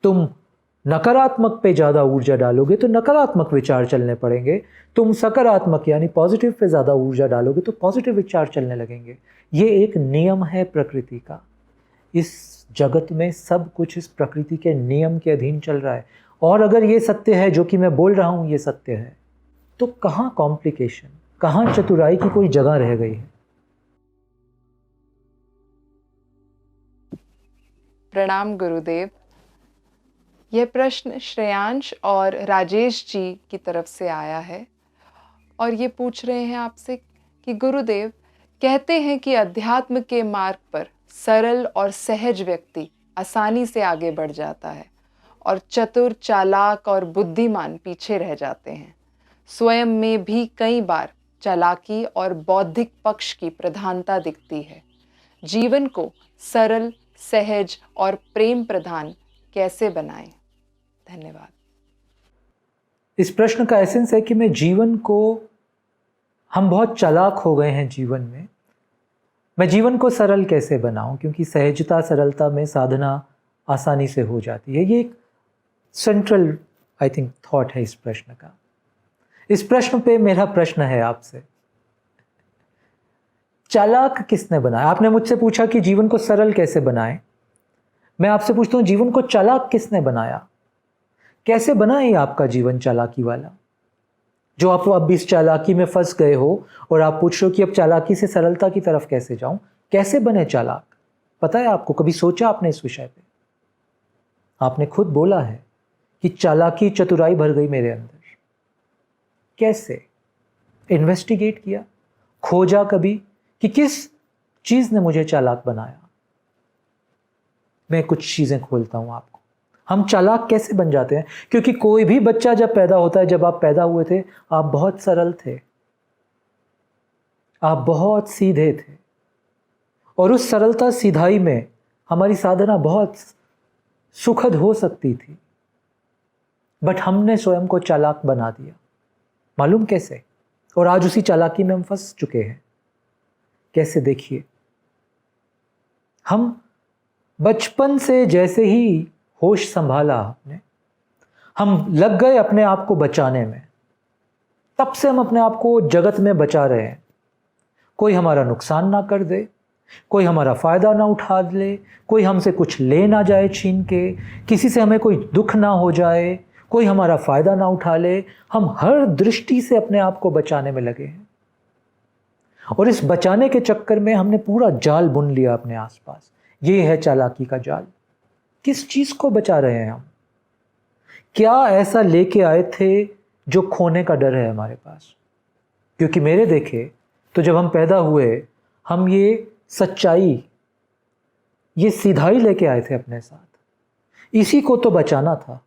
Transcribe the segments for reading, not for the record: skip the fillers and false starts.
तुम नकारात्मक पे ज़्यादा ऊर्जा डालोगे तो नकारात्मक विचार चलने पड़ेंगे, तुम सकारात्मक यानी पॉजिटिव पे ज़्यादा ऊर्जा डालोगे तो पॉजिटिव विचार चलने लगेंगे। ये एक नियम है प्रकृति का। इस जगत में सब कुछ इस प्रकृति के नियम के अधीन चल रहा है। और अगर ये सत्य है, जो कि मैं बोल रहा हूँ ये सत्य है, तो कहाँ कॉम्प्लिकेशन, कहाँ चतुराई की कोई जगह रह गई है? प्रणाम गुरुदेव। यह प्रश्न श्रेयांश और राजेश जी की तरफ से आया है और ये पूछ रहे हैं आपसे कि गुरुदेव, कहते हैं कि अध्यात्म के मार्ग पर सरल और सहज व्यक्ति आसानी से आगे बढ़ जाता है और चतुर, चालाक और बुद्धिमान पीछे रह जाते हैं। स्वयं में भी कई बार चालाकी और बौद्धिक पक्ष की प्रधानता दिखती है। जीवन को सरल, सहज और प्रेम प्रधान कैसे बनाएं? धन्यवाद। इस प्रश्न का एसेंस है कि मैं जीवन को, हम बहुत चालाक हो गए हैं जीवन में, मैं जीवन को सरल कैसे बनाऊं, क्योंकि सहजता सरलता में साधना आसानी से हो जाती है। ये एक सेंट्रल आई थिंक थॉट है इस प्रश्न का। इस प्रश्न पे मेरा प्रश्न है आपसे, चालाक किसने बनाया? आपने मुझसे पूछा कि जीवन को सरल कैसे बनाएं। मैं आपसे पूछता हूं, जीवन को चालाक किसने बनाया? कैसे बनाए आपका जीवन चालाकी वाला, जो आप अब इस चालाकी में फंस गए हो और आप पूछ रहे हो कि अब चालाकी से सरलता की तरफ कैसे जाऊं? कैसे बने चालाक? पता है आपको? कभी सोचा आपने इस विषय पे? आपने खुद बोला है कि चालाकी, चतुराई भर गई मेरे अंदर। कैसे? इन्वेस्टिगेट किया, खोजा कभी कि किस चीज ने मुझे चालाक बनाया? मैं कुछ चीजें खोलता हूं आपको। हम चालाक कैसे बन जाते हैं? क्योंकि कोई भी बच्चा जब पैदा होता है, जब आप पैदा हुए थे, आप बहुत सरल थे, आप बहुत सीधे थे, और उस सरलता सीधाई में हमारी साधना बहुत सुखद हो सकती थी। बट हमने स्वयं को चालाक बना दिया, मालूम कैसे? और आज उसी चालाकी में हम फंस चुके हैं। कैसे? देखिए, हम बचपन से जैसे ही होश संभाला आपने, हम लग गए अपने आप को बचाने में। तब से हम अपने आप को जगत में बचा रहे हैं। कोई हमारा नुकसान ना कर दे, कोई हमारा फायदा ना उठा ले, कोई हमसे कुछ ले ना जाए छीन के, किसी से हमें कोई दुख ना हो जाए, कोई हमारा फायदा ना उठा ले। हम हर दृष्टि से अपने आप को बचाने में लगे हैं, और इस बचाने के चक्कर में हमने पूरा जाल बुन लिया अपने आसपास। ये है चालाकी का जाल। किस चीज को बचा रहे हैं हम? क्या ऐसा लेके आए थे जो खोने का डर है हमारे पास? क्योंकि मेरे देखे तो जब हम पैदा हुए, हम ये सच्चाई, ये सीधाई लेके आए थे अपने साथ। इसी को तो बचाना था,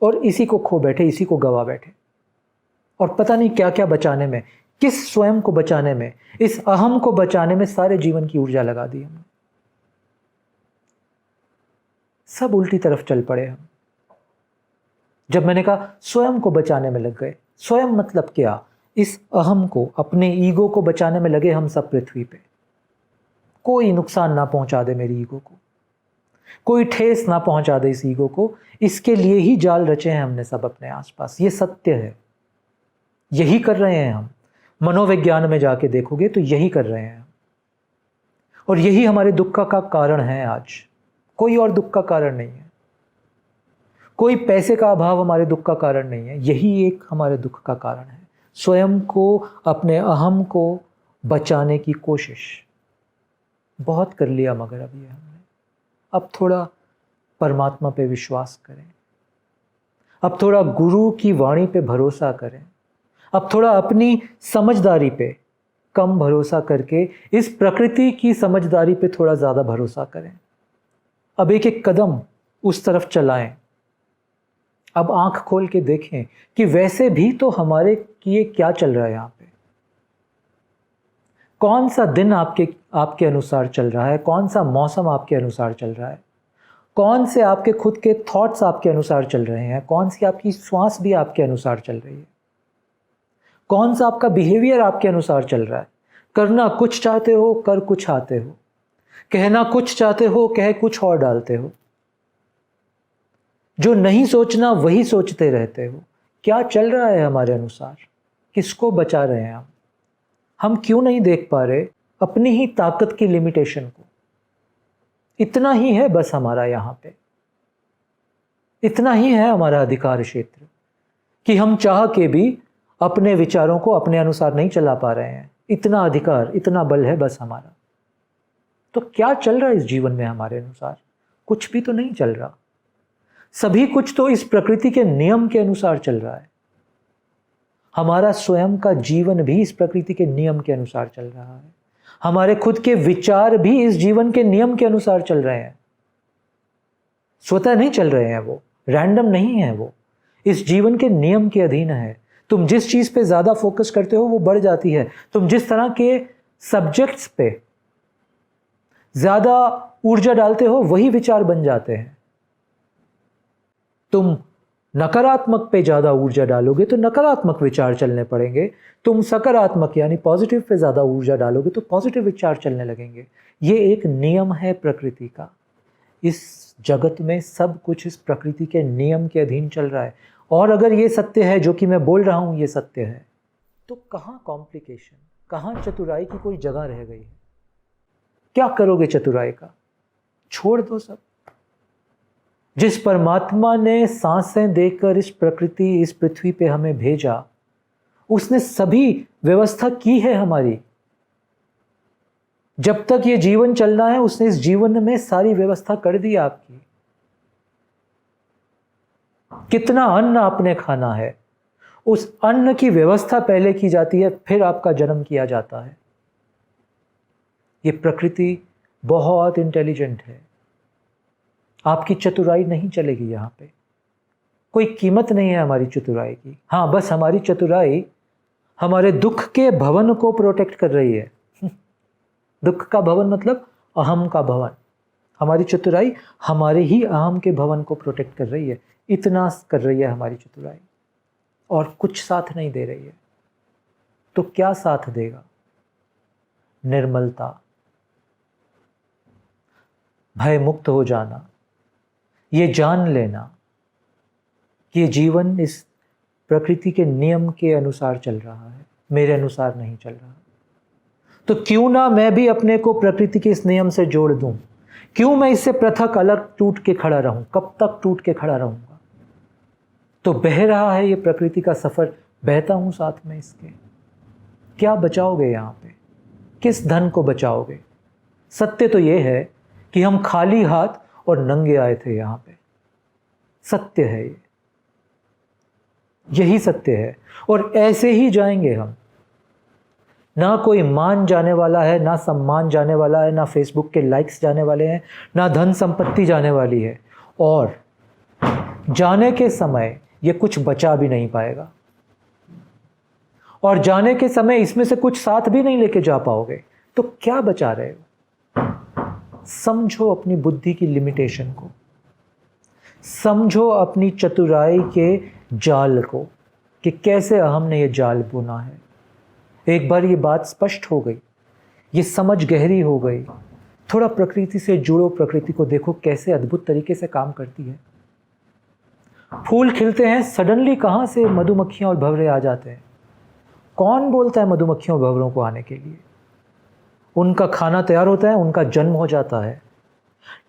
और इसी को खो बैठे, इसी को गवा बैठे। और पता नहीं क्या क्या बचाने में, किस स्वयं को बचाने में, इस अहम को बचाने में सारे जीवन की ऊर्जा लगा दी हमने। सब उल्टी तरफ चल पड़े हम। जब मैंने कहा स्वयं को बचाने में लग गए, स्वयं मतलब क्या? इस अहम को, अपने ईगो को बचाने में लगे हम सब पृथ्वी पे। कोई नुकसान ना पहुंचा दे मेरी ईगो को, कोई ठेस ना पहुंचा दे इस ईगो को। इसके लिए ही जाल रचे हैं हमने सब अपने आसपास। ये सत्य है, यही कर रहे हैं हम। मनोविज्ञान में जाके देखोगे तो यही कर रहे हैं, और यही हमारे दुख का कारण है आज। कोई और दुख का कारण नहीं है, कोई पैसे का अभाव हमारे दुख का कारण नहीं है। यही एक हमारे दुख का कारण है, स्वयं को, अपने अहम को बचाने की कोशिश। बहुत कर लिया मगर अब ये हमने। अब थोड़ा परमात्मा पे विश्वास करें, अब थोड़ा गुरु की वाणी पे भरोसा करें, अब थोड़ा अपनी समझदारी पे कम भरोसा करके इस प्रकृति की समझदारी पे थोड़ा ज़्यादा भरोसा करें। अब एक एक कदम उस तरफ चलाएं। अब आंख खोल के देखें कि वैसे भी तो हमारे किए क्या चल रहा है यहाँ पे। कौन सा दिन आपके अनुसार चल रहा है, कौन सा मौसम आपके अनुसार चल रहा है, कौन से आपके खुद के थॉट्स आपके अनुसार चल रहे हैं, कौन सी आपकी श्वास भी आपके अनुसार चल रही है, कौन सा आपका बिहेवियर आपके अनुसार चल रहा है। करना कुछ चाहते हो, कर कुछ आते हो, कहना कुछ चाहते हो, कह कुछ और डालते हो। जो नहीं सोचना वही सोचते रहते हो। क्या चल रहा है हमारे अनुसार? किसको बचा रहे हैं हम क्यों नहीं देख पा रहे अपनी ही ताकत की लिमिटेशन को? इतना ही है बस हमारा यहाँ पे, इतना ही है हमारा अधिकार क्षेत्र कि हम चाह के भी अपने विचारों को अपने अनुसार नहीं चला पा रहे हैं। इतना अधिकार, इतना बल है बस हमारा। तो क्या चल रहा है इस जीवन में हमारे अनुसार? कुछ भी तो नहीं चल रहा। सभी कुछ तो इस प्रकृति के नियम के अनुसार चल रहा है। हमारा स्वयं का जीवन भी इस प्रकृति के नियम के अनुसार चल रहा है। हमारे खुद के विचार भी इस जीवन के नियम के अनुसार चल रहे हैं। स्वतः नहीं चल रहे हैं, वो रैंडम नहीं है, वो इस जीवन के नियम के अधीन है। तुम जिस चीज पे ज्यादा फोकस करते हो वो बढ़ जाती है। तुम जिस तरह के सब्जेक्ट्स पे ज्यादा ऊर्जा डालते हो वही विचार बन जाते हैं। तुम नकारात्मक पे ज्यादा ऊर्जा डालोगे तो नकारात्मक विचार चलने पड़ेंगे। तुम सकारात्मक यानी पॉजिटिव पे ज्यादा ऊर्जा डालोगे तो पॉजिटिव विचार चलने लगेंगे। ये एक नियम है प्रकृति का। इस जगत में सब कुछ इस प्रकृति के नियम के अधीन चल रहा है। और अगर ये सत्य है, जो कि मैं बोल रहा हूं ये सत्य है, तो कहाँ कॉम्प्लिकेशन, कहाँ चतुराई की कोई जगह रह गई है? क्या करोगे चतुराई का? छोड़ दो सब। जिस परमात्मा ने सांसें देकर इस प्रकृति, इस पृथ्वी पे हमें भेजा, उसने सभी व्यवस्था की है हमारी। जब तक ये जीवन चलना है उसने इस जीवन में सारी व्यवस्था कर दी आपकी। कितना अन्न आपने खाना है, उस अन्न की व्यवस्था पहले की जाती है, फिर आपका जन्म किया जाता है। ये प्रकृति बहुत इंटेलिजेंट है। आपकी चतुराई नहीं चलेगी यहाँ पे। कोई कीमत नहीं है हमारी चतुराई की। हाँ, बस हमारी चतुराई हमारे दुख के भवन को प्रोटेक्ट कर रही है। दुख का भवन मतलब अहम का भवन। हमारी चतुराई हमारे ही अहम के भवन को प्रोटेक्ट कर रही है। इतना कर रही है हमारी चतुराई, और कुछ साथ नहीं दे रही है। तो क्या साथ देगा? निर्मलता, भय मुक्त हो जाना, ये जान लेना कि ये जीवन इस प्रकृति के नियम के अनुसार चल रहा है, मेरे अनुसार नहीं चल रहा। तो क्यों ना मैं भी अपने को प्रकृति के इस नियम से जोड़ दूं? क्यों मैं इससे पृथक अलग टूट के खड़ा रहूं? कब तक टूट के खड़ा रहूंगा? तो बह रहा है ये प्रकृति का सफर, बहता हूं साथ में इसके। क्या बचाओगे यहाँ पे? किस धन को बचाओगे? सत्य तो ये है कि हम खाली हाथ और नंगे आए थे यहाँ पे। सत्य है ये, यही सत्य है। और ऐसे ही जाएंगे हम। ना कोई मान जाने वाला है, ना सम्मान जाने वाला है, ना फेसबुक के लाइक्स जाने वाले हैं, ना धन संपत्ति जाने वाली है। और जाने के समय ये कुछ बचा भी नहीं पाएगा। और जाने के समय इसमें से कुछ साथ भी नहीं लेके जा पाओगे। तो क्या बचा रहे हो? समझो अपनी बुद्धि की लिमिटेशन को, समझो अपनी चतुराई के जाल को कि कैसे अहम ने ये जाल बुना है। एक बार ये बात स्पष्ट हो गई, ये समझ गहरी हो गई, थोड़ा प्रकृति से जुड़ो, प्रकृति को देखो कैसे अद्भुत तरीके से काम करती है। फूल खिलते हैं, सडनली कहाँ से मधुमक्खियाँ और भंवरे आ जाते हैं। कौन बोलता है मधुमक्खियों और भंवरों को आने के लिए? उनका खाना तैयार होता है, उनका जन्म हो जाता है।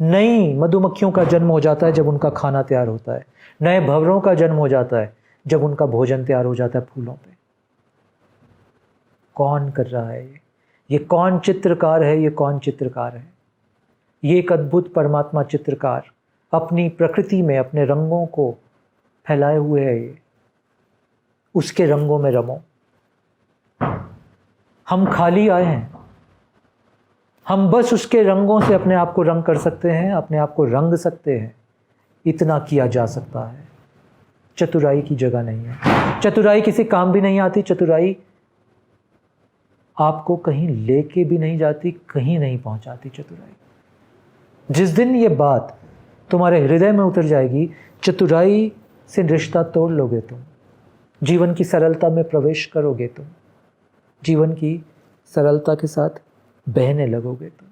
नई मधुमक्खियों का जन्म हो जाता है जब उनका खाना तैयार होता है। नए भंवरों का जन्म हो जाता है जब उनका भोजन तैयार हो जाता है फूलों पे। कौन कर रहा है ये कौन चित्रकार है? ये कौन चित्रकार है? ये एक अद्भुत परमात्मा चित्रकार अपनी प्रकृति में अपने रंगों को फैलाए हुए है। ये उसके रंगों में रमो। हम खाली आए हैं, हम बस उसके रंगों से अपने आप को रंग कर सकते हैं, अपने आप को रंग सकते हैं। इतना किया जा सकता है। चतुराई की जगह नहीं है। चतुराई किसी काम भी नहीं आती। चतुराई आपको कहीं लेके भी नहीं जाती, कहीं नहीं पहुंचाती चतुराई। जिस दिन ये बात तुम्हारे हृदय में उतर जाएगी, चतुराई से रिश्ता तोड़ लोगे तुम। जीवन की सरलता में प्रवेश करोगे तुम। जीवन की सरलता के साथ बहने लगोगे तुम।